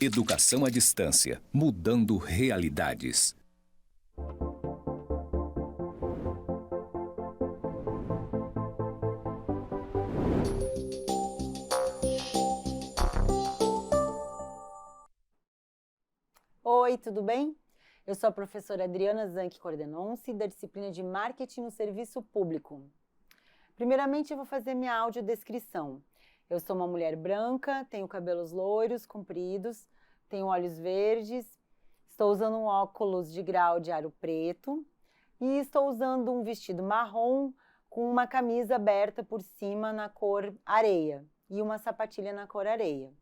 Educação à distância, mudando realidades. Oi, tudo bem? Eu sou a professora Adriana Zanchi Cordenonce, da disciplina de Marketing no Serviço Público. Primeiramente, eu vou fazer minha audiodescrição. Eu sou uma mulher branca, tenho cabelos loiros, compridos, tenho olhos verdes, estou usando um óculos de grau de aro preto e estou usando um vestido marrom com uma camisa aberta por cima na cor areia e uma sapatilha na cor areia.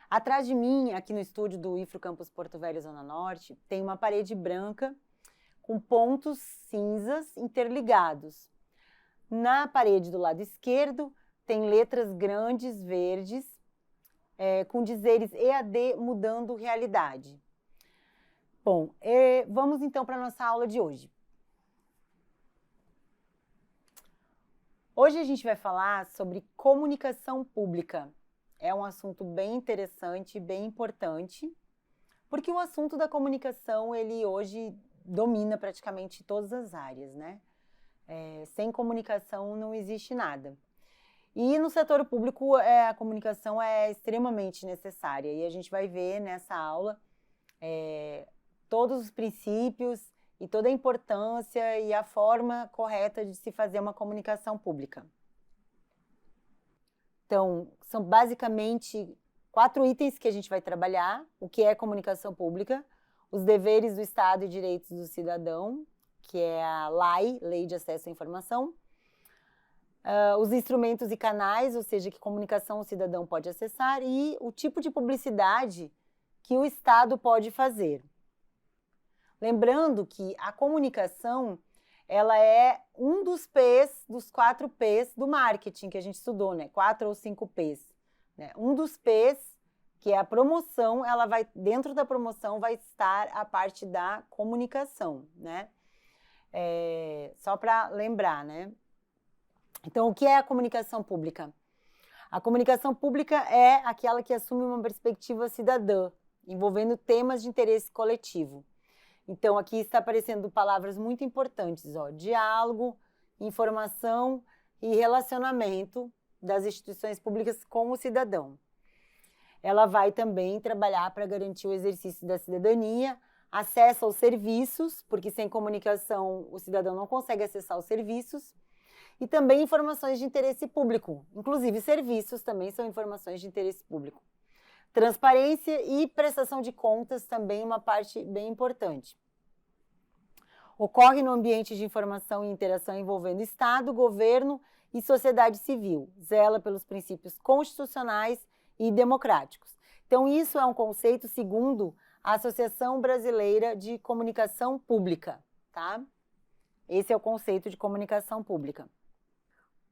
Atrás de mim, aqui no estúdio do IFRO Campus Porto Velho, Zona Norte, tem uma parede branca com pontos cinzas interligados. Na parede do lado esquerdo, tem letras grandes verdes, com dizeres EAD mudando realidade. Bom, vamos então para a nossa aula de hoje. Hoje a gente vai falar sobre comunicação pública. É um assunto bem interessante, bem importante, porque o assunto da comunicação, ele hoje domina praticamente todas as áreas, né? Sem comunicação não existe nada. E no setor público a comunicação é extremamente necessária e a gente vai ver nessa aula todos os princípios e toda a importância e a forma correta de se fazer uma comunicação pública. Então, são basicamente 4 itens que a gente vai trabalhar: o que é comunicação pública, os deveres do Estado e direitos do cidadão, que é a LAI, Lei de Acesso à Informação, os instrumentos e canais, ou seja, que comunicação o cidadão pode acessar, e o tipo de publicidade que o Estado pode fazer. Lembrando que a comunicação, ela é um dos P's, dos 4 P's do marketing que a gente estudou, né? 4 ou 5 P's. Né? Um dos P's, que é a promoção, dentro da promoção vai estar a parte da comunicação, né? Só para lembrar, né? Então, o que é a comunicação pública? A comunicação pública é aquela que assume uma perspectiva cidadã, envolvendo temas de interesse coletivo. Então, aqui está aparecendo palavras muito importantes, ó: diálogo, informação e relacionamento das instituições públicas com o cidadão. Ela vai também trabalhar para garantir o exercício da cidadania, acesso aos serviços, porque sem comunicação o cidadão não consegue acessar os serviços, e também informações de interesse público, inclusive serviços também são informações de interesse público. Transparência e prestação de contas também uma parte bem importante. Ocorre no ambiente de informação e interação envolvendo Estado, governo e sociedade civil. Zela pelos princípios constitucionais e democráticos. Então, isso é um conceito segundo a Associação Brasileira de Comunicação Pública, tá? Esse é o conceito de comunicação pública.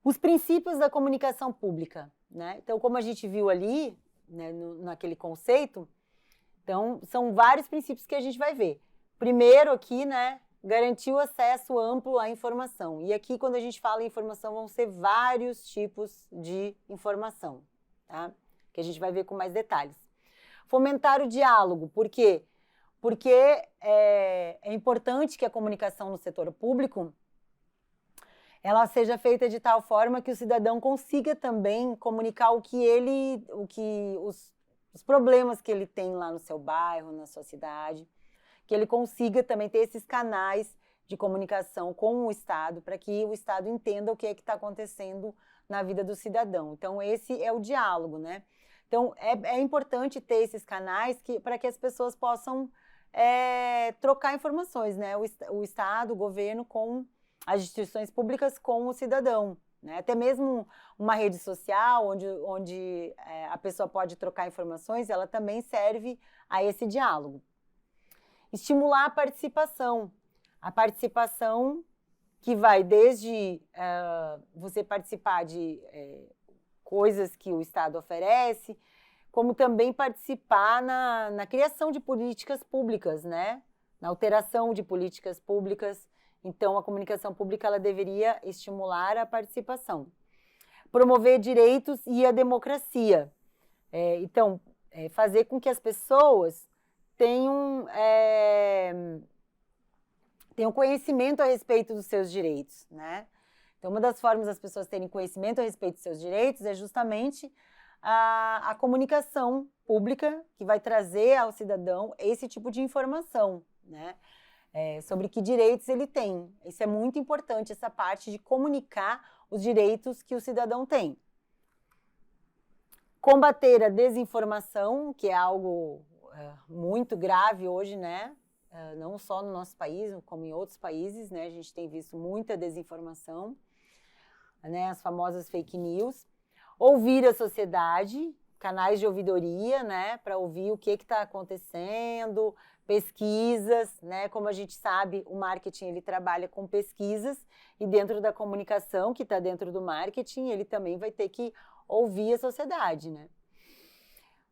Os princípios da comunicação pública, né? Então, como a gente viu ali, né, naquele conceito, então, são vários princípios que a gente vai ver. Primeiro aqui, né, garantir o acesso amplo à informação. E aqui, quando a gente fala em informação, vão ser vários tipos de informação, tá? Que a gente vai ver com mais detalhes. Fomentar o diálogo. Por quê? Porque é importante que a comunicação no setor público ela seja feita de tal forma que o cidadão consiga também comunicar os problemas que ele tem lá no seu bairro, na sua cidade, que ele consiga também ter esses canais de comunicação com o Estado, para que o Estado entenda o que é que está acontecendo na vida do cidadão. Então, esse é o diálogo, né? Então, é importante ter esses canais para que as pessoas possam trocar informações, né? O Estado, o governo com as instituições públicas com o cidadão, né? Até mesmo uma rede social onde a pessoa pode trocar informações, ela também serve a esse diálogo. Estimular a participação que vai desde você participar de coisas que o Estado oferece, como também participar na criação de políticas públicas, né? Na alteração de políticas públicas. Então, a comunicação pública ela deveria estimular a participação. Promover direitos e a democracia. fazer com que as pessoas tenham conhecimento a respeito dos seus direitos, né? Então, uma das formas das pessoas terem conhecimento a respeito dos seus direitos é justamente a comunicação pública, que vai trazer ao cidadão esse tipo de informação, né? Sobre que direitos ele tem. Isso é muito importante, essa parte de comunicar os direitos que o cidadão tem. Combater a desinformação, que é algo muito grave hoje, né? Não só no nosso país, como em outros países, né? A gente tem visto muita desinformação, né? As famosas fake news. Ouvir a sociedade, canais de ouvidoria, né? Para ouvir o que está acontecendo, pesquisas, né? Como a gente sabe, o marketing ele trabalha com pesquisas e dentro da comunicação, que está dentro do marketing, ele também vai ter que ouvir a sociedade, né?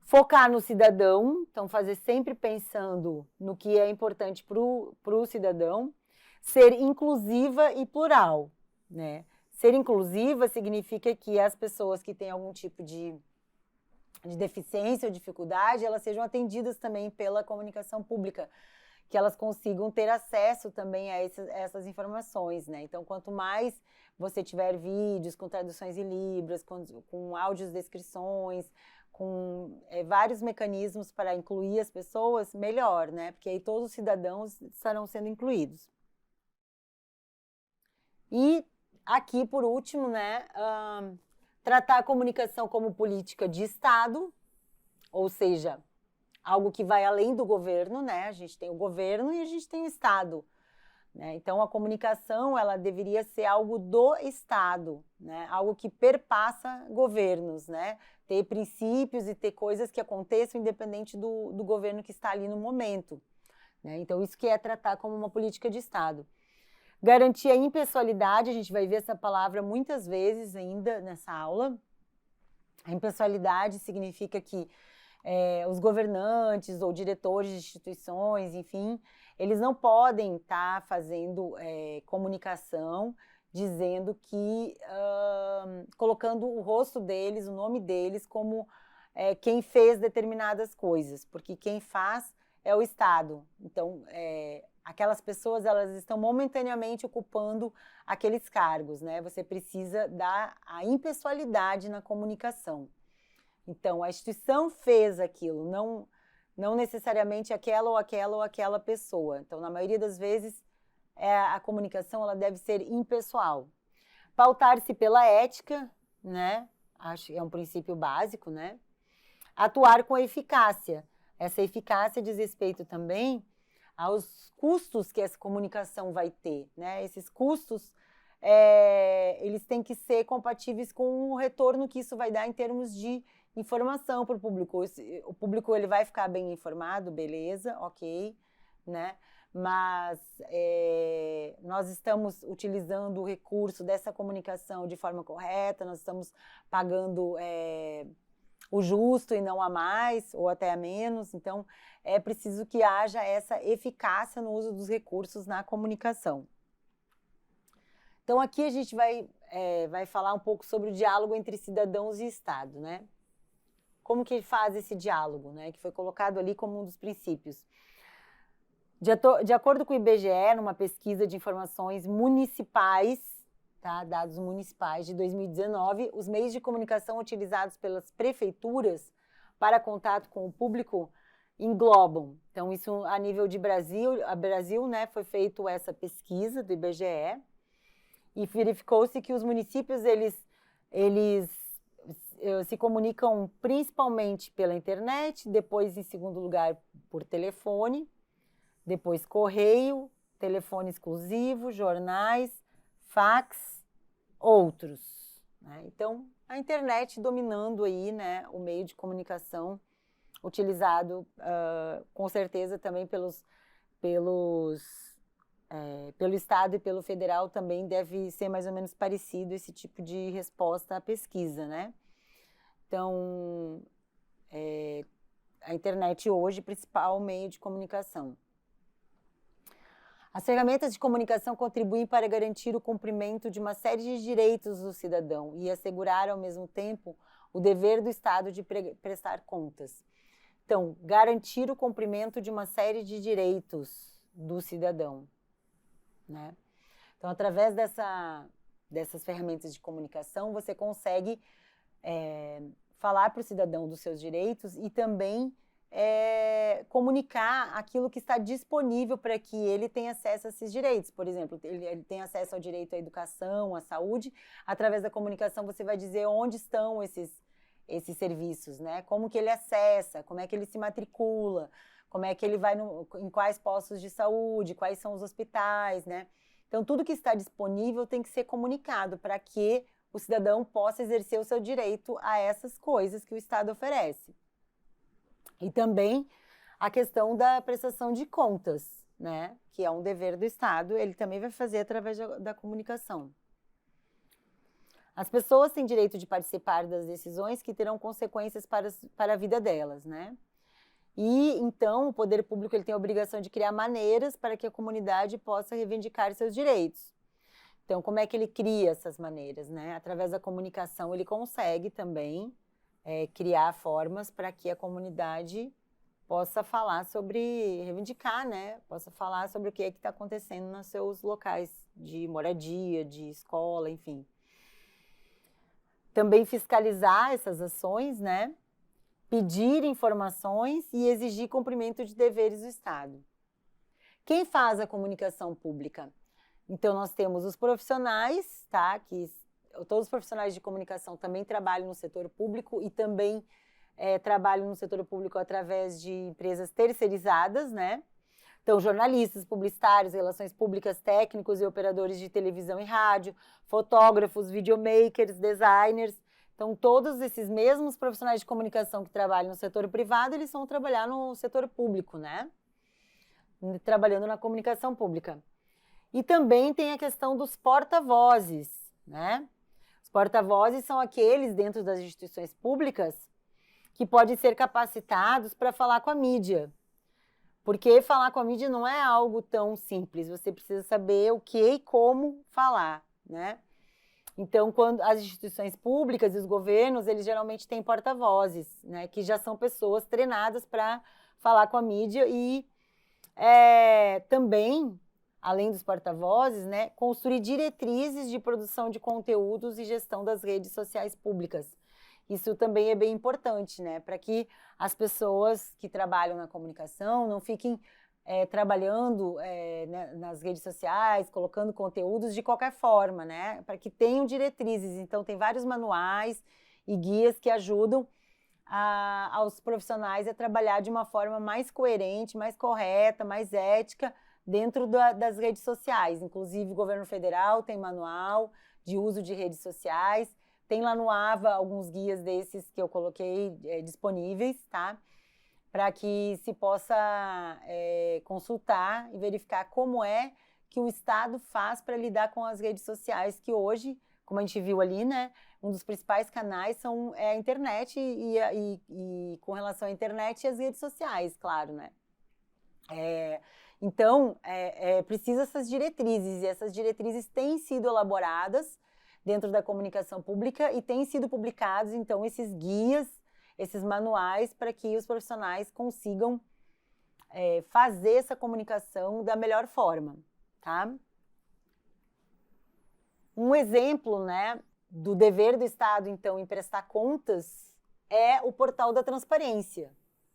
Focar no cidadão, então fazer sempre pensando no que é importante para o cidadão. Ser inclusiva e plural, né? Ser inclusiva significa que as pessoas que têm algum tipo de deficiência ou dificuldade, elas sejam atendidas também pela comunicação pública, que elas consigam ter acesso também a essas informações, né? Então, quanto mais você tiver vídeos com traduções em libras, com áudios descrições, com vários mecanismos para incluir as pessoas, melhor, né? Porque aí todos os cidadãos estarão sendo incluídos. E aqui, por último, né, tratar a comunicação como política de Estado, ou seja, algo que vai além do governo, né? A gente tem o governo e a gente tem o Estado, né? Então, a comunicação, ela deveria ser algo do Estado, né? Algo que perpassa governos, né? Ter princípios e ter coisas que aconteçam independente do governo que está ali no momento, né? Então, isso que é tratar como uma política de Estado. Garantir a impessoalidade, a gente vai ver essa palavra muitas vezes ainda nessa aula. A impessoalidade significa que os governantes ou diretores de instituições, enfim, eles não podem estar fazendo comunicação dizendo que, colocando o rosto deles, o nome deles como quem fez determinadas coisas, porque quem faz é o Estado. Então, aquelas pessoas, elas estão momentaneamente ocupando aqueles cargos, né? Você precisa dar a impessoalidade na comunicação. Então, a instituição fez aquilo, não necessariamente aquela ou aquela pessoa. Então, na maioria das vezes, a comunicação ela deve ser impessoal. Pautar-se pela ética, né? Acho que é um princípio básico, né? Atuar com eficácia. Essa eficácia diz respeito também aos custos que essa comunicação vai ter, né? Esses custos, eles têm que ser compatíveis com o retorno que isso vai dar em termos de informação para o público. O público ele vai ficar bem informado, beleza, ok, né? Mas nós estamos utilizando o recurso dessa comunicação de forma correta, nós estamos pagando o justo e não a mais, ou até a menos. Então, é preciso que haja essa eficácia no uso dos recursos na comunicação. Então, aqui a gente vai falar um pouco sobre o diálogo entre cidadãos e Estado, né? Como que faz esse diálogo, né? Que foi colocado ali como um dos princípios. De acordo com o IBGE, numa pesquisa de informações municipais, tá? Dados municipais de 2019, os meios de comunicação utilizados pelas prefeituras para contato com o público englobam. Então, isso a nível de Brasil, né, foi feita essa pesquisa do IBGE e verificou-se que os municípios, eles se comunicam principalmente pela internet, depois, em segundo lugar, por telefone, depois correio, telefone exclusivo, jornais, fax, outros, né? Então, a internet dominando aí, né, o meio de comunicação utilizado, com certeza, também pelo Estado e pelo Federal também deve ser mais ou menos parecido esse tipo de resposta à pesquisa, né? Então, a internet hoje é o principal meio de comunicação. As ferramentas de comunicação contribuem para garantir o cumprimento de uma série de direitos do cidadão e assegurar, ao mesmo tempo, o dever do Estado de prestar contas. Então, garantir o cumprimento de uma série de direitos do cidadão, né? Então, através dessas ferramentas de comunicação, você consegue falar para o cidadão dos seus direitos e também comunicar aquilo que está disponível para que ele tenha acesso a esses direitos. Por exemplo, ele tem acesso ao direito à educação, à saúde. Através da comunicação, você vai dizer onde estão esses serviços, né? Como que ele acessa, como é que ele se matricula, como é que ele vai em quais postos de saúde, quais são os hospitais, né? Então, tudo que está disponível tem que ser comunicado para que o cidadão possa exercer o seu direito a essas coisas que o Estado oferece. E também a questão da prestação de contas, né? Que é um dever do Estado, ele também vai fazer através da comunicação. As pessoas têm direito de participar das decisões que terão consequências para a vida delas, né? E, então, o poder público ele tem a obrigação de criar maneiras para que a comunidade possa reivindicar seus direitos. Então, como é que ele cria essas maneiras, né? Através da comunicação, ele consegue também criar formas para que a comunidade possa falar sobre, reivindicar, né? Possa falar sobre o que é que está acontecendo nos seus locais de moradia, de escola, enfim. Também fiscalizar essas ações, né? Pedir informações e exigir cumprimento de deveres do Estado. Quem faz a comunicação pública? Então, nós temos os profissionais, tá? Que todos os profissionais de comunicação também trabalham no setor público e também trabalham no setor público através de empresas terceirizadas, né? Então, jornalistas, publicitários, relações públicas, técnicos e operadores de televisão e rádio, fotógrafos, videomakers, designers. Então, todos esses mesmos profissionais de comunicação que trabalham no setor privado, eles vão trabalhar no setor público, né? Trabalhando na comunicação pública. E também tem a questão dos porta-vozes, né? Os porta-vozes são aqueles dentro das instituições públicas que podem ser capacitados para falar com a mídia. Porque falar com a mídia não é algo tão simples, você precisa saber o que e como falar, né? Então, quando as instituições públicas e os governos, eles geralmente têm porta-vozes, né? Que já são pessoas treinadas para falar com a mídia e também, além dos porta-vozes, né? Construir diretrizes de produção de conteúdos e gestão das redes sociais públicas. Isso também é bem importante, né? Para que as pessoas que trabalham na comunicação não fiquem trabalhando nas redes sociais, colocando conteúdos de qualquer forma, né? Para que tenham diretrizes. Então, tem vários manuais e guias que ajudam aos profissionais a trabalhar de uma forma mais coerente, mais correta, mais ética dentro das redes sociais. Inclusive, o governo federal tem manual de uso de redes sociais. Tem lá no AVA alguns guias desses que eu coloquei disponíveis, tá? Para que se possa consultar e verificar como é que o Estado faz para lidar com as redes sociais, que hoje, como a gente viu ali, né, um dos principais canais é a internet e com relação à internet e as redes sociais, claro, né? Então, precisa essas diretrizes, e essas diretrizes têm sido elaboradas dentro da comunicação pública e têm sido publicados, então, esses guias, esses manuais para que os profissionais consigam fazer essa comunicação da melhor forma, tá? Um exemplo, né, do dever do Estado, então, em prestar contas é o Portal da Transparência,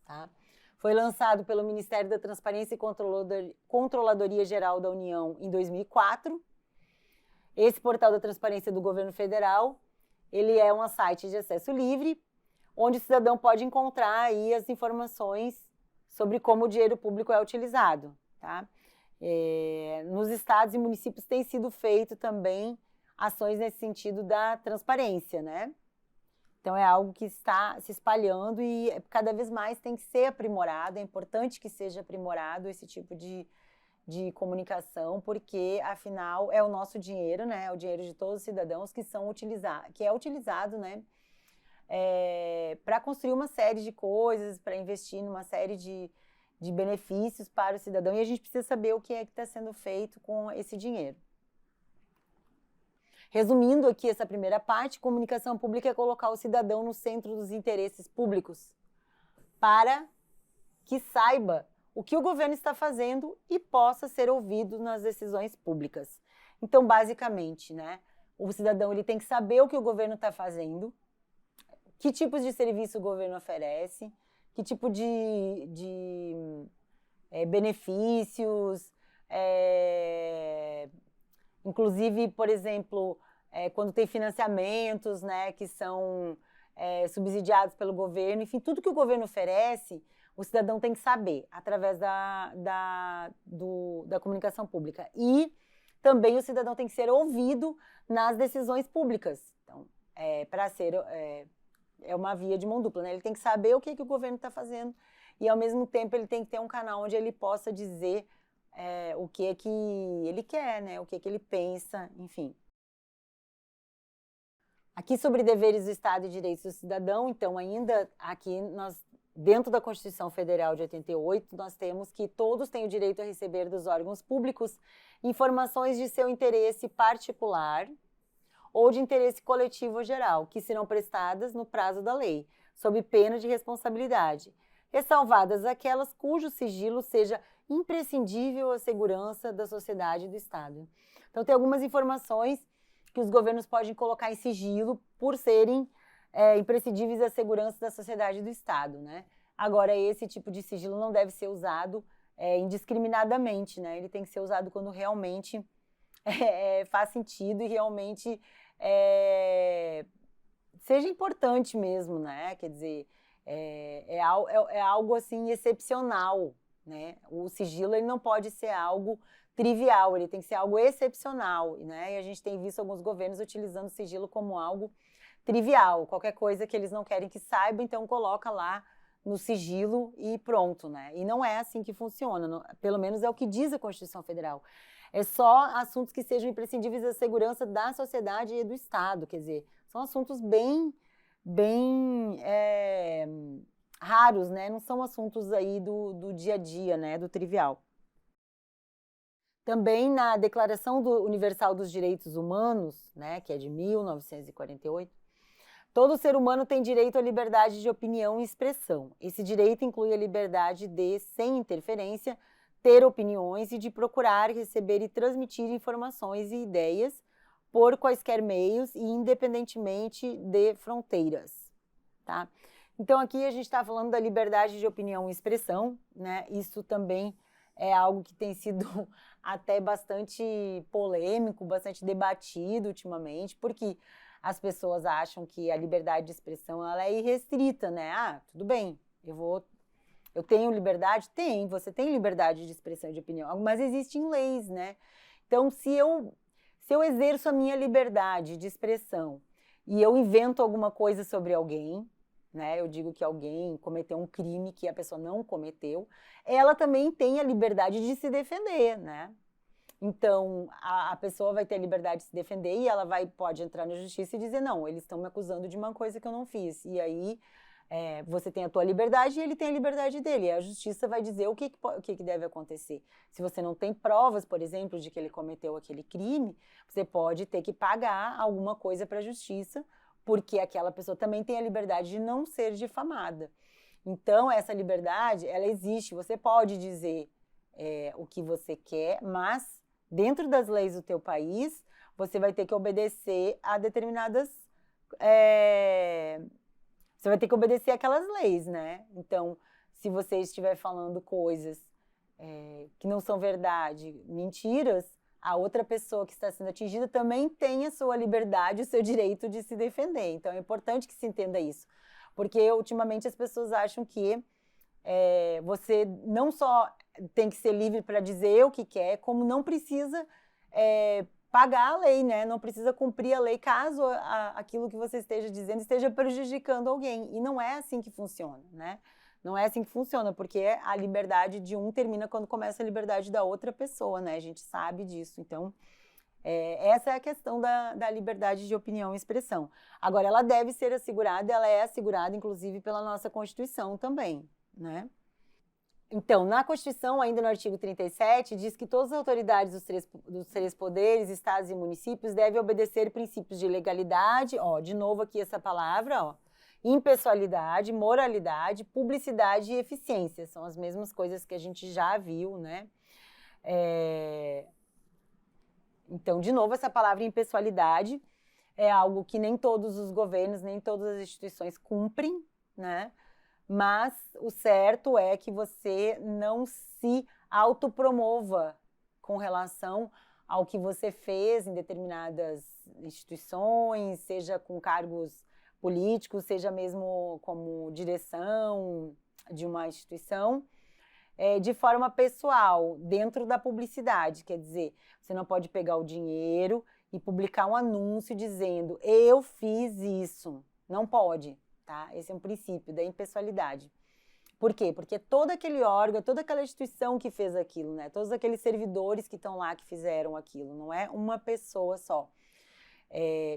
tá? Foi lançado pelo Ministério da Transparência e Controladoria Geral da União em 2004. Esse Portal da Transparência do Governo Federal, ele é um site de acesso livre, onde o cidadão pode encontrar aí as informações sobre como o dinheiro público é utilizado, tá? Nos estados e municípios tem sido feito também ações nesse sentido da transparência, né? Então, é algo que está se espalhando e cada vez mais tem que ser aprimorado, é importante que seja aprimorado esse tipo de comunicação, porque, afinal, é o nosso dinheiro, né? É o dinheiro de todos os cidadãos que é utilizado, né? Para construir uma série de coisas, para investir numa série de benefícios para o cidadão, e a gente precisa saber o que é que está sendo feito com esse dinheiro. Resumindo aqui essa primeira parte, comunicação pública é colocar o cidadão no centro dos interesses públicos para que saiba o que o governo está fazendo e possa ser ouvido nas decisões públicas. Então, basicamente, né, o cidadão ele tem que saber o que o governo está fazendo, que tipos de serviço o governo oferece, que tipo de benefícios, inclusive, por exemplo, quando tem financiamentos, né, que são subsidiados pelo governo, enfim, tudo que o governo oferece, o cidadão tem que saber através da comunicação pública. E também o cidadão tem que ser ouvido nas decisões públicas. Então, para ser... é uma via de mão dupla, né? Ele tem que saber o que o governo está fazendo e, ao mesmo tempo, ele tem que ter um canal onde ele possa dizer o que é que ele quer, né? O que é que ele pensa, enfim. Aqui sobre deveres do Estado e direitos do cidadão, então, ainda aqui, dentro da Constituição Federal de 88, nós temos que todos têm o direito a receber dos órgãos públicos informações de seu interesse particular ou de interesse coletivo ou geral, que serão prestadas no prazo da lei, sob pena de responsabilidade, ressalvadas aquelas cujo sigilo seja imprescindível à segurança da sociedade e do Estado. Então, tem algumas informações que os governos podem colocar em sigilo por serem imprescindíveis à segurança da sociedade e do Estado, né? Agora, esse tipo de sigilo não deve ser usado indiscriminadamente, né? Ele tem que ser usado quando realmente faz sentido e realmente seja importante mesmo, né? Quer dizer, é algo assim excepcional, né? O sigilo ele não pode ser algo trivial, ele tem que ser algo excepcional, né? E a gente tem visto alguns governos utilizando o sigilo como algo trivial, qualquer coisa que eles não querem que saiba, então coloca lá no sigilo e pronto, né? E não é assim que funciona, pelo menos é o que diz a Constituição Federal. É só assuntos que sejam imprescindíveis à segurança da sociedade e do Estado, quer dizer, são assuntos bem raros, né? Não são assuntos aí do dia a dia, né? Do trivial. Também na Declaração Universal dos Direitos Humanos, né? Que é de 1948, todo ser humano tem direito à liberdade de opinião e expressão. Esse direito inclui a liberdade de, sem interferência, ter opiniões e de procurar, receber e transmitir informações e ideias por quaisquer meios e independentemente de fronteiras, tá? Então, aqui a gente está falando da liberdade de opinião e expressão, né? Isso também é algo que tem sido até bastante polêmico, bastante debatido ultimamente, porque as pessoas acham que a liberdade de expressão ela é irrestrita, né? Ah, tudo bem, eu tenho liberdade? Tem, você tem liberdade de expressão e de opinião, mas existem leis, né? Então, se eu exerço a minha liberdade de expressão e eu invento alguma coisa sobre alguém, né? Eu digo que alguém cometeu um crime que a pessoa não cometeu, ela também tem a liberdade de se defender, né? Então, a pessoa vai ter a liberdade de se defender e ela pode entrar na justiça e dizer, não, eles estão me acusando de uma coisa que eu não fiz. E aí, você tem a tua liberdade e ele tem a liberdade dele. E a justiça vai dizer o que deve acontecer. Se você não tem provas, por exemplo, de que ele cometeu aquele crime, você pode ter que pagar alguma coisa para a justiça, porque aquela pessoa também tem a liberdade de não ser difamada. Então, essa liberdade, ela existe. Você pode dizer o que você quer, mas dentro das leis do teu país, você vai ter que obedecer a determinadas... você vai ter que obedecer aquelas leis, né? Então, se você estiver falando coisas que não são verdade, mentiras, a outra pessoa que está sendo atingida também tem a sua liberdade, o seu direito de se defender. Então, é importante que se entenda isso. Porque, ultimamente, as pessoas acham que você não só tem que ser livre para dizer o que quer, como não precisa pagar a lei, né? Não precisa cumprir a lei caso aquilo que você esteja dizendo esteja prejudicando alguém. E não é assim que funciona, né? Não é assim que funciona, porque a liberdade de um termina quando começa a liberdade da outra pessoa, né? A gente sabe disso. Então, essa é a questão da liberdade de opinião e expressão. Agora, ela deve ser assegurada, ela é assegurada, inclusive, pela nossa Constituição também, né? Então, na Constituição, ainda no artigo 37, diz que todas as autoridades dos três poderes, estados e municípios, devem obedecer princípios de legalidade, de novo aqui essa palavra, Impessoalidade, moralidade, publicidade e eficiência. São as mesmas coisas que a gente já viu, né? Então, de novo, essa palavra impessoalidade é algo que nem todos os governos, nem todas as instituições cumprem, né? Mas o certo é que você não se autopromova com relação ao que você fez em determinadas instituições, seja com cargos políticos, seja mesmo como direção de uma instituição, de forma pessoal, dentro da publicidade. Quer dizer, você não pode pegar o dinheiro e publicar um anúncio dizendo eu fiz isso. Não pode, tá? Esse é um princípio da impessoalidade. Por quê? Porque todo aquele órgão, toda aquela instituição que fez aquilo, né? Todos aqueles servidores que estão lá que fizeram aquilo, não é uma pessoa só.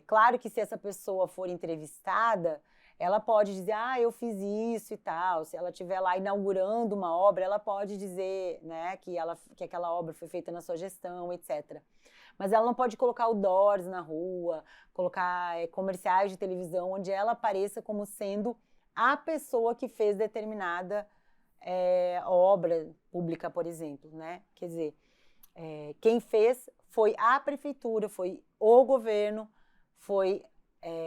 Claro que se essa pessoa for entrevistada, ela pode dizer, eu fiz isso e tal. Se ela estiver lá inaugurando uma obra, ela pode dizer, né, que aquela obra foi feita na sua gestão, etc. Mas ela não pode colocar outdoors na rua, colocar comerciais de televisão onde ela apareça como sendo a pessoa que fez determinada obra pública, por exemplo, né? Quer dizer, quem fez foi a prefeitura, foi o governo, foi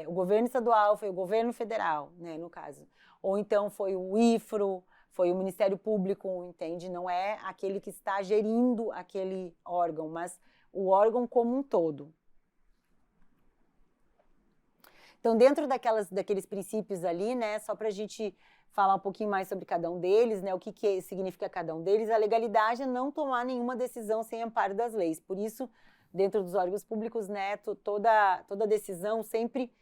o governo estadual, foi o governo federal, né, no caso. Ou então foi o IFRO, foi o Ministério Público, entende? Não é aquele que está gerindo aquele órgão, mas o órgão como um todo. Então, dentro daqueles princípios ali, né, só para a gente falar um pouquinho mais sobre cada um deles, né, o que significa cada um deles, a legalidade é não tomar nenhuma decisão sem amparo das leis. Por isso, dentro dos órgãos públicos, né, toda decisão sempre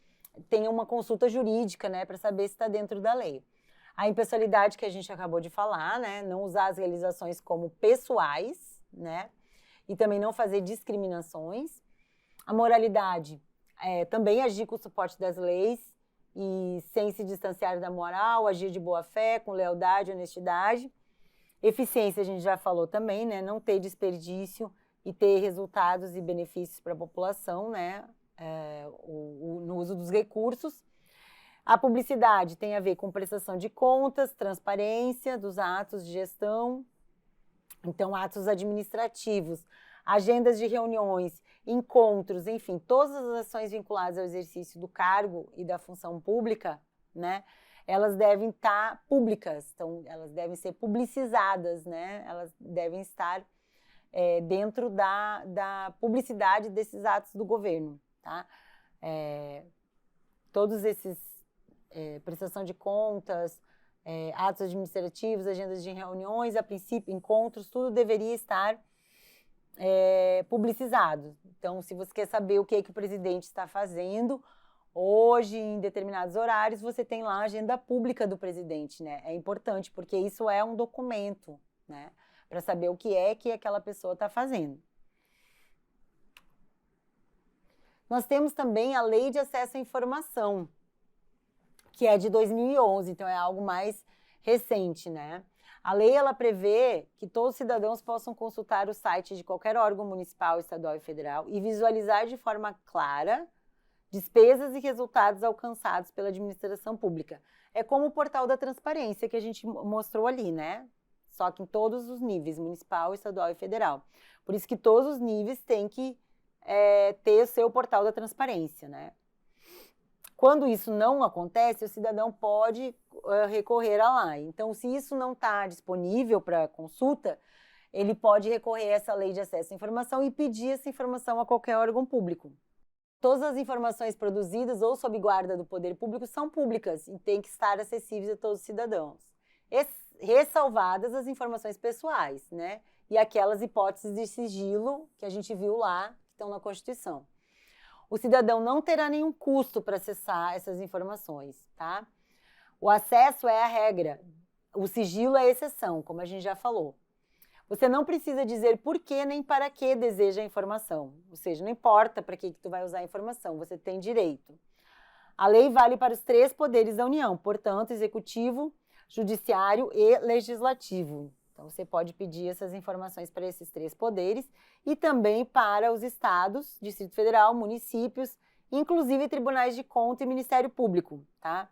tem uma consulta jurídica, né, para saber se está dentro da lei. A impessoalidade que a gente acabou de falar, né, não usar as realizações como pessoais, né, e também não fazer discriminações. A moralidade também agir com o suporte das leis e sem se distanciar da moral, agir de boa fé, com lealdade, honestidade. Eficiência, a gente já falou também, né? Não ter desperdício e ter resultados e benefícios para a população, né? No uso dos recursos. A publicidade tem a ver com prestação de contas, transparência dos atos de gestão, então atos administrativos, agendas de reuniões, encontros, enfim, todas as ações vinculadas ao exercício do cargo e da função pública, né, elas devem estar públicas, então elas devem ser publicizadas, né, elas devem estar dentro da publicidade desses atos do governo, tá? Todos esses prestação de contas, atos administrativos, agendas de reuniões, a princípio, encontros, tudo deveria estar publicizado. Então, se você quer saber o que o presidente está fazendo, hoje, em determinados horários, você tem lá a agenda pública do presidente, né? É importante, porque isso é um documento, né? Para saber o que aquela pessoa está fazendo. Nós temos também a Lei de Acesso à Informação, que é de 2011, então é algo mais recente, né? A lei, ela prevê que todos os cidadãos possam consultar o site de qualquer órgão municipal, estadual e federal e visualizar de forma clara despesas e resultados alcançados pela administração pública. É como o portal da transparência que a gente mostrou ali, né? Só que em todos os níveis, municipal, estadual e federal. Por isso que todos os níveis têm que ter o seu portal da transparência, né? Quando isso não acontece, o cidadão pode recorrer à lei. Então, se isso não está disponível para consulta, ele pode recorrer a essa lei de acesso à informação e pedir essa informação a qualquer órgão público. Todas as informações produzidas ou sob guarda do poder público são públicas e têm que estar acessíveis a todos os cidadãos. Ressalvadas as informações pessoais, né? E aquelas hipóteses de sigilo que a gente viu lá, que estão na Constituição. O cidadão não terá nenhum custo para acessar essas informações, tá? O acesso é a regra, o sigilo é a exceção, como a gente já falou. Você não precisa dizer por que nem para que deseja a informação, ou seja, não importa para que tu vai usar a informação, você tem direito. A lei vale para os 3 poderes da União, portanto, executivo, judiciário e legislativo. Então, você pode pedir essas informações para esses 3 poderes e também para os estados, Distrito Federal, municípios, inclusive tribunais de conta e Ministério Público, tá?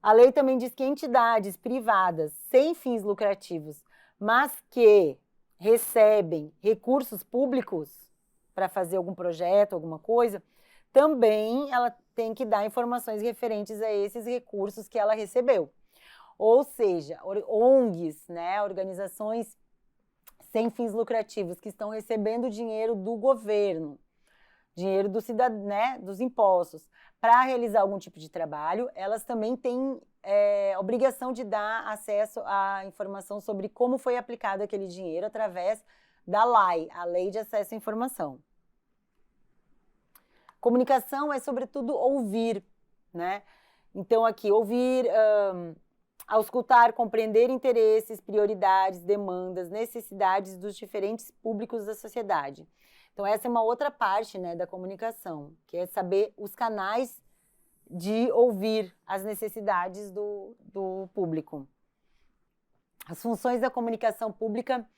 A lei também diz que entidades privadas sem fins lucrativos, mas que recebem recursos públicos para fazer algum projeto, alguma coisa, também ela tem que dar informações referentes a esses recursos que ela recebeu. Ou seja, ONGs, né, organizações sem fins lucrativos, que estão recebendo dinheiro do governo, dinheiro do cidadão, né, dos impostos, para realizar algum tipo de trabalho, elas também têm obrigação de dar acesso à informação sobre como foi aplicado aquele dinheiro através da LAI, a Lei de Acesso à Informação. Comunicação é, sobretudo, ouvir, né? Então, aqui, ouvir, auscultar, compreender interesses, prioridades, demandas, necessidades dos diferentes públicos da sociedade. Então, essa é uma outra parte, né, da comunicação, que é saber os canais de ouvir as necessidades do público. As funções da comunicação pública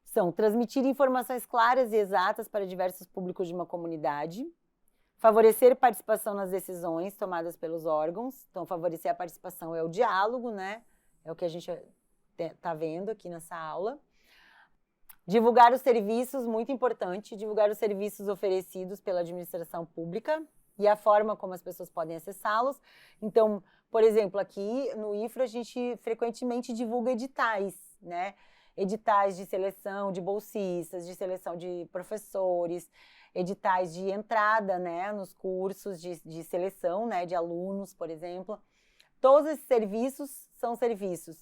são transmitir informações claras e exatas para diversos públicos de uma comunidade, favorecer participação nas decisões tomadas pelos órgãos. Então, favorecer a participação é o diálogo, né? É o que a gente está vendo aqui nessa aula. Divulgar os serviços, muito importante, divulgar os serviços oferecidos pela administração pública e a forma como as pessoas podem acessá-los. Então, por exemplo, aqui no IFRA a gente frequentemente divulga editais, né? Editais de seleção de bolsistas, de seleção de professores, editais de entrada, né, nos cursos de seleção, né, de alunos, por exemplo. Todos esses serviços são serviços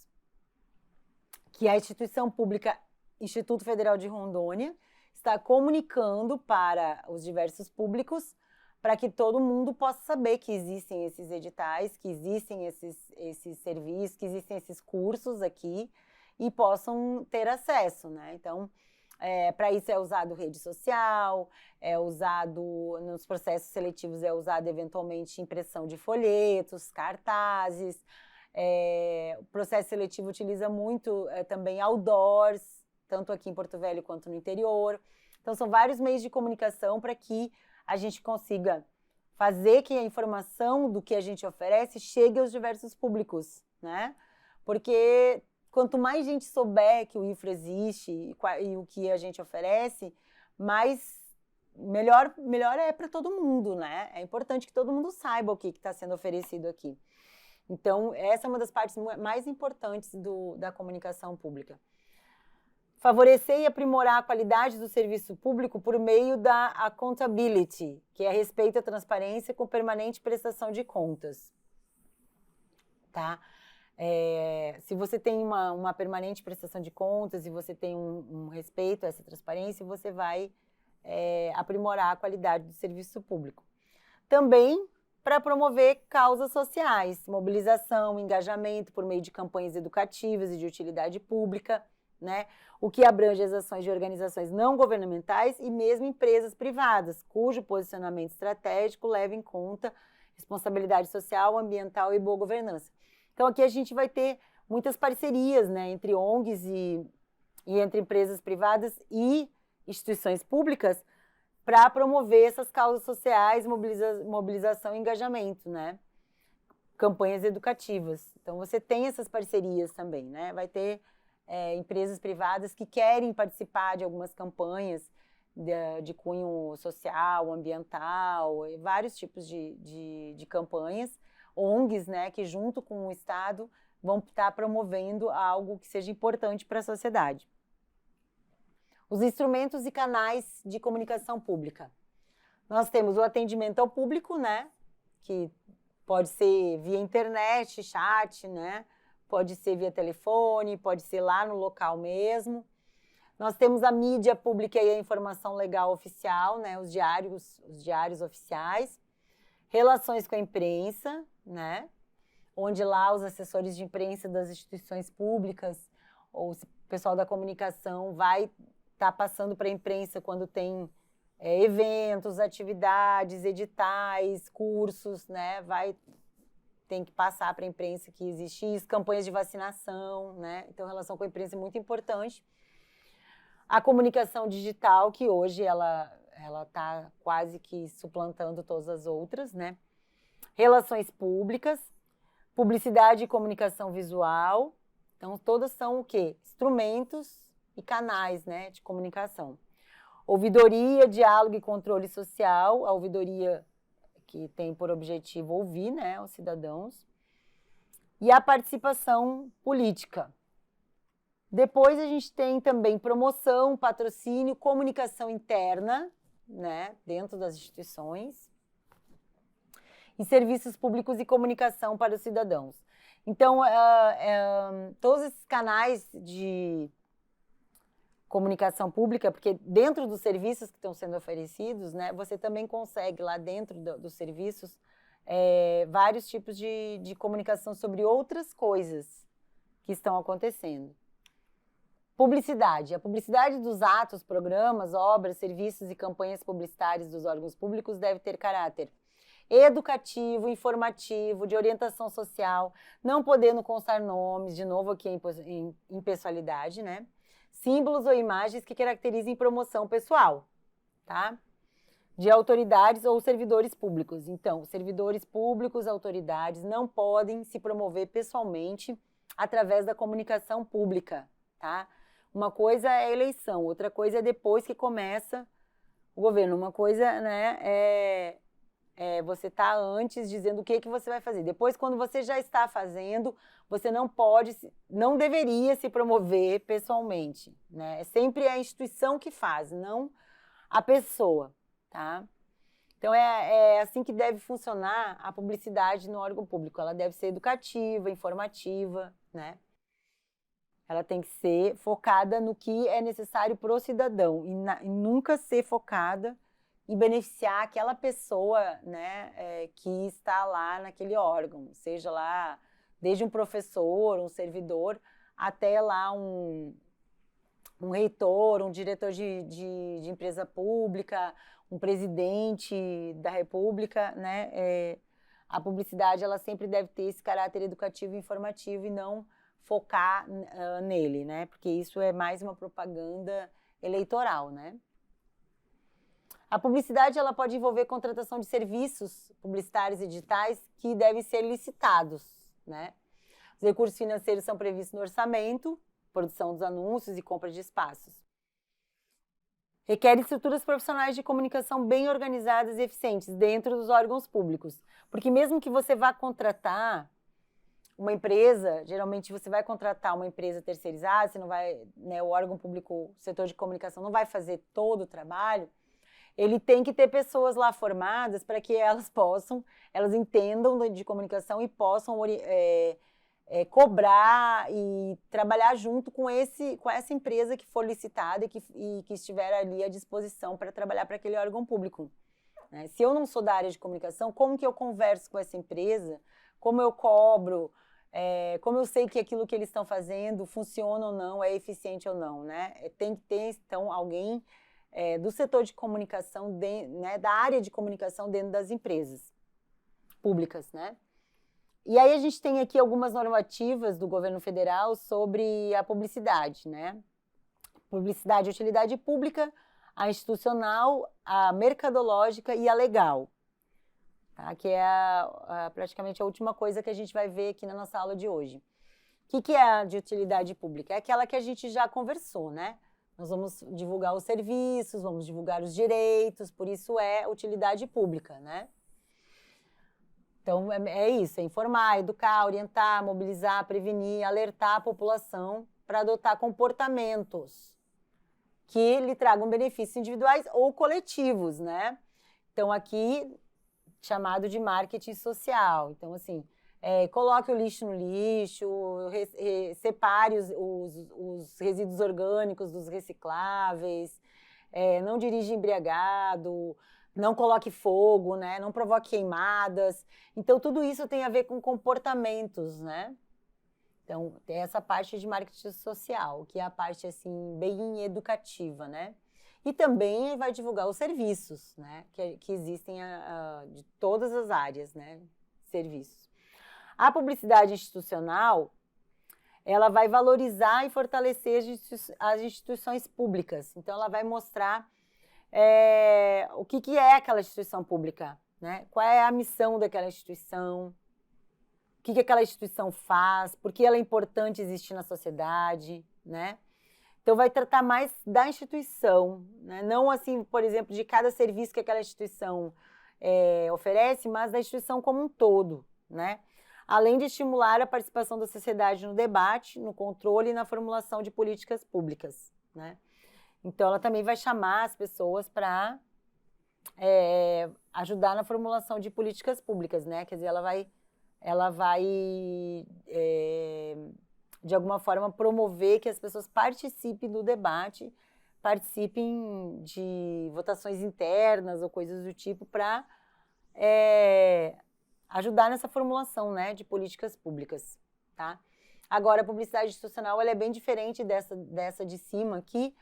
que a instituição pública Instituto Federal de Rondônia está comunicando para os diversos públicos para que todo mundo possa saber que existem esses editais, que existem esses serviços, que existem esses cursos aqui e possam ter acesso, né? Então, para isso é usado rede social, é usado nos processos seletivos, é usado eventualmente impressão de folhetos, cartazes. O processo seletivo utiliza muito também outdoors, tanto aqui em Porto Velho quanto no interior. Então, são vários meios de comunicação para que a gente consiga fazer que a informação do que a gente oferece chegue aos diversos públicos, né? Porque quanto mais gente souber que o IFRA existe e o que a gente oferece, melhor é para todo mundo, né? É importante que todo mundo saiba o que está sendo oferecido aqui. Então, essa é uma das partes mais importantes da comunicação pública. Favorecer e aprimorar a qualidade do serviço público por meio da accountability, que é respeito à transparência com permanente prestação de contas. Tá? Se você tem uma permanente prestação de contas e você tem um respeito a essa transparência, você vai aprimorar a qualidade do serviço público. Também para promover causas sociais, mobilização, engajamento por meio de campanhas educativas e de utilidade pública, né? O que abrange as ações de organizações não governamentais e mesmo empresas privadas, cujo posicionamento estratégico leva em conta responsabilidade social, ambiental e boa governança. Então, aqui a gente vai ter muitas parcerias, né, entre ONGs e entre empresas privadas e instituições públicas para promover essas causas sociais, mobilização e engajamento, né? Campanhas educativas. Então, você tem essas parcerias também, né? Vai ter empresas privadas que querem participar de algumas campanhas de cunho social, ambiental, vários tipos de campanhas, ONGs, né, que junto com o Estado vão estar promovendo algo que seja importante para a sociedade. Os instrumentos e canais de comunicação pública. Nós temos o atendimento ao público, né, que pode ser via internet, chat, né, pode ser via telefone, pode ser lá no local mesmo. Nós temos a mídia pública e a informação legal oficial, né, os diários oficiais. Relações com a imprensa, né, onde lá os assessores de imprensa das instituições públicas ou o pessoal da comunicação vai estar passando para a imprensa quando tem eventos, atividades, editais, cursos, né, tem que passar para a imprensa que existe isso, campanhas de vacinação, né? Então, a relação com a imprensa é muito importante. A comunicação digital, que hoje ela está quase que suplantando todas as outras, né? Relações públicas, Publicidade e comunicação visual. Então, todas são o quê? Instrumentos e canais, né, de comunicação. Ouvidoria, diálogo e controle social. A ouvidoria que tem por objetivo ouvir, né, os cidadãos. E a participação política. Depois a gente tem também promoção, patrocínio, comunicação interna, né, dentro das instituições. E serviços públicos e comunicação para os cidadãos. Então, todos esses canais de comunicação pública, porque dentro dos serviços que estão sendo oferecidos, né, você também consegue lá dentro dos serviços vários tipos de comunicação sobre outras coisas que estão acontecendo. Publicidade. A publicidade dos atos, programas, obras, serviços e campanhas publicitárias dos órgãos públicos deve ter caráter educativo, informativo, de orientação social, não podendo constar nomes, de novo aqui em impessoalidade, né? Símbolos ou imagens que caracterizem promoção pessoal, tá? De autoridades ou servidores públicos. Então, servidores públicos, autoridades não podem se promover pessoalmente através da comunicação pública, tá? Uma coisa é a eleição, outra coisa é depois que começa o governo. Uma coisa, né, você tá antes dizendo o que você vai fazer. Depois, quando você já está fazendo, você não pode, não deveria se promover pessoalmente, né? É sempre a instituição que faz, não a pessoa, tá? Então, é assim que deve funcionar a publicidade no órgão público. Ela deve ser educativa, informativa, né? Ela tem que ser focada no que é necessário para o cidadão e nunca ser focada em beneficiar aquela pessoa, né, que está lá naquele órgão, seja lá desde um professor, um servidor, até lá um reitor, um diretor de empresa pública, um presidente da república, né? A publicidade ela sempre deve ter esse caráter educativo e informativo e não focar nele, né? Porque isso é mais uma propaganda eleitoral, né? A publicidade ela pode envolver contratação de serviços publicitários e digitais que devem ser licitados, né? Os recursos financeiros são previstos no orçamento, produção dos anúncios e compra de espaços. Requer estruturas profissionais de comunicação bem organizadas e eficientes dentro dos órgãos públicos, porque mesmo que você vá contratar uma empresa, geralmente você vai contratar uma empresa terceirizada, você não vai, né, o órgão público, o setor de comunicação não vai fazer todo o trabalho. Ele tem que ter pessoas lá formadas para que elas entendam de comunicação e possam cobrar e trabalhar junto com essa empresa que for licitada e que estiver ali à disposição para trabalhar para aquele órgão público, né? Se eu não sou da área de comunicação, como que eu converso com essa empresa? Como eu cobro? Como eu sei que aquilo que eles estão fazendo funciona ou não, é eficiente ou não, né? Tem que ter, então, alguém do setor de comunicação, né, da área de comunicação dentro das empresas públicas, né? E aí a gente tem aqui algumas normativas do governo federal sobre a publicidade, né? Publicidade, utilidade pública, a institucional, a mercadológica e a legal, tá? Que é praticamente a última coisa que a gente vai ver aqui na nossa aula de hoje. O que é a de utilidade pública? É aquela que a gente já conversou, né? Nós vamos divulgar os serviços, vamos divulgar os direitos, por isso é utilidade pública, né? Então, é isso, é informar, educar, orientar, mobilizar, prevenir, alertar a população para adotar comportamentos que lhe tragam benefícios individuais ou coletivos, né? Então, aqui, chamado de marketing social. Então, assim, coloque o lixo no lixo, separe os resíduos orgânicos dos recicláveis, não dirija embriagado, não coloque fogo, né? Não provoque queimadas. Então, tudo isso tem a ver com comportamentos, né? Então, tem essa parte de marketing social, que é a parte, assim, bem educativa, né? E também vai divulgar os serviços, né? Que existem de todas as áreas, né? Serviços. A publicidade institucional, ela vai valorizar e fortalecer as instituições públicas. Então, ela vai mostrar o que é aquela instituição pública, né? Qual é a missão daquela instituição, o que aquela instituição faz, por que ela é importante existir na sociedade, né? Então, vai tratar mais da instituição, né? Não, assim, por exemplo, de cada serviço que aquela instituição oferece, mas da instituição como um todo, né? Além de estimular a participação da sociedade no debate, no controle e na formulação de políticas públicas, né? Então, ela também vai chamar as pessoas para ajudar na formulação de políticas públicas, né? Quer dizer, ela vai de alguma forma, promover que as pessoas participem do debate, participem de votações internas ou coisas do tipo para ajudar nessa formulação, né, de políticas públicas, tá? Agora, a publicidade institucional ela é bem diferente dessa de cima aqui,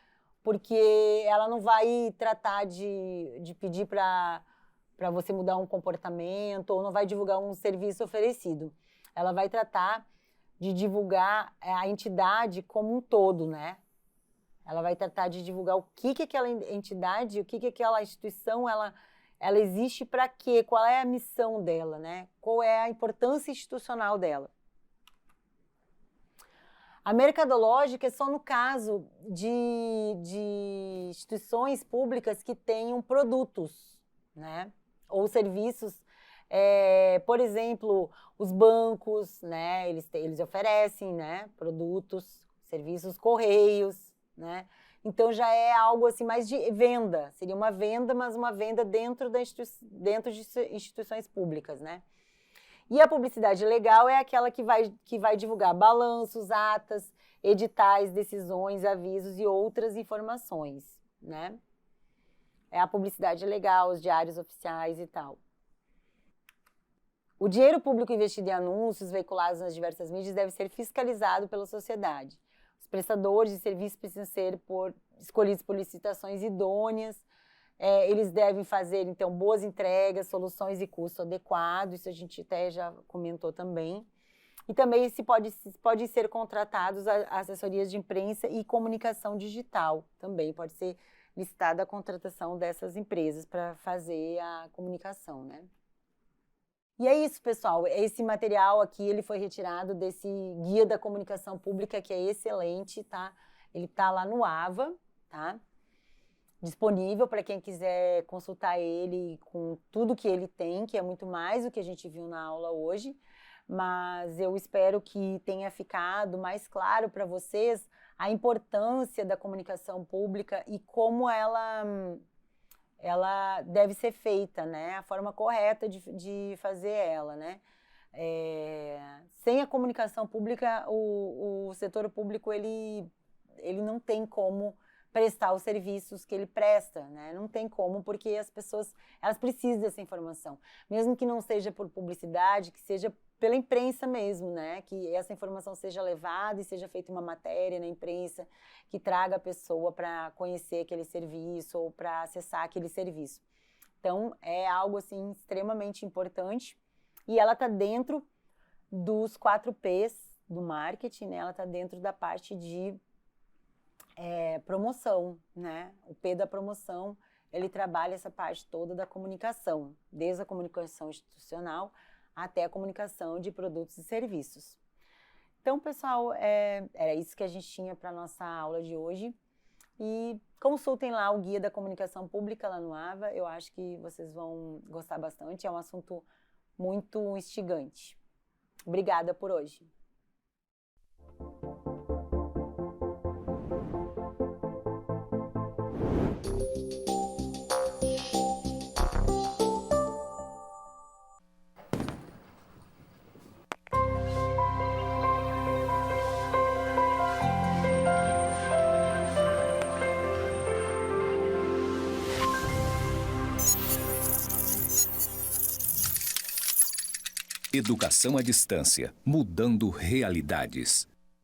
porque ela não vai tratar de pedir para você mudar um comportamento ou não vai divulgar um serviço oferecido. Ela vai tratar de divulgar a entidade como um todo, né? Ela vai tratar de divulgar o que aquela entidade, o que aquela instituição, ela existe para quê? Qual é a missão dela, né? Qual é a importância institucional dela? A mercadológica é só no caso de instituições públicas que tenham produtos, né? Ou serviços. Por exemplo, os bancos, né, eles oferecem, né, produtos, serviços, correios, né? Então já é algo assim mais de venda, seria uma venda, mas uma venda dentro de instituições públicas, né? E a publicidade legal é aquela que vai divulgar balanços, atas, editais, decisões, avisos e outras informações, né? É a publicidade legal, os diários oficiais e tal. O dinheiro público investido em anúncios veiculados nas diversas mídias deve ser fiscalizado pela sociedade. Os prestadores de serviços precisam ser escolhidos por licitações idôneas. Eles devem fazer, então, boas entregas, soluções e custo adequado. Isso a gente até já comentou também. E também pode ser contratados assessorias de imprensa e comunicação digital. Também pode ser listada a contratação dessas empresas para fazer a comunicação, né? E é isso, pessoal. Esse material aqui, ele foi retirado desse Guia da Comunicação Pública, que é excelente, tá? Ele tá lá no AVA, tá? Disponível para quem quiser consultar ele com tudo que ele tem, que é muito mais do que a gente viu na aula hoje. Mas eu espero que tenha ficado mais claro para vocês a importância da comunicação pública e como ela deve ser feita, né? A forma correta de fazer ela, né? Sem a comunicação pública, o setor público, ele não tem como prestar os serviços que ele presta, né? Não tem como, porque as pessoas, elas precisam dessa informação. Mesmo que não seja por publicidade, que seja pela imprensa mesmo, né? Que essa informação seja levada e seja feita uma matéria na imprensa que traga a pessoa para conhecer aquele serviço ou para acessar aquele serviço. Então, é algo, assim, extremamente importante e ela está dentro dos 4 P's do marketing, né? Ela está dentro da parte de promoção, né? O P da promoção, ele trabalha essa parte toda da comunicação, desde a comunicação institucional até a comunicação de produtos e serviços. Então, pessoal, era isso que a gente tinha para a nossa aula de hoje. E consultem lá o Guia da Comunicação Pública lá no AVA, eu acho que vocês vão gostar bastante, é um assunto muito instigante. Obrigada por hoje. Educação à distância, mudando realidades.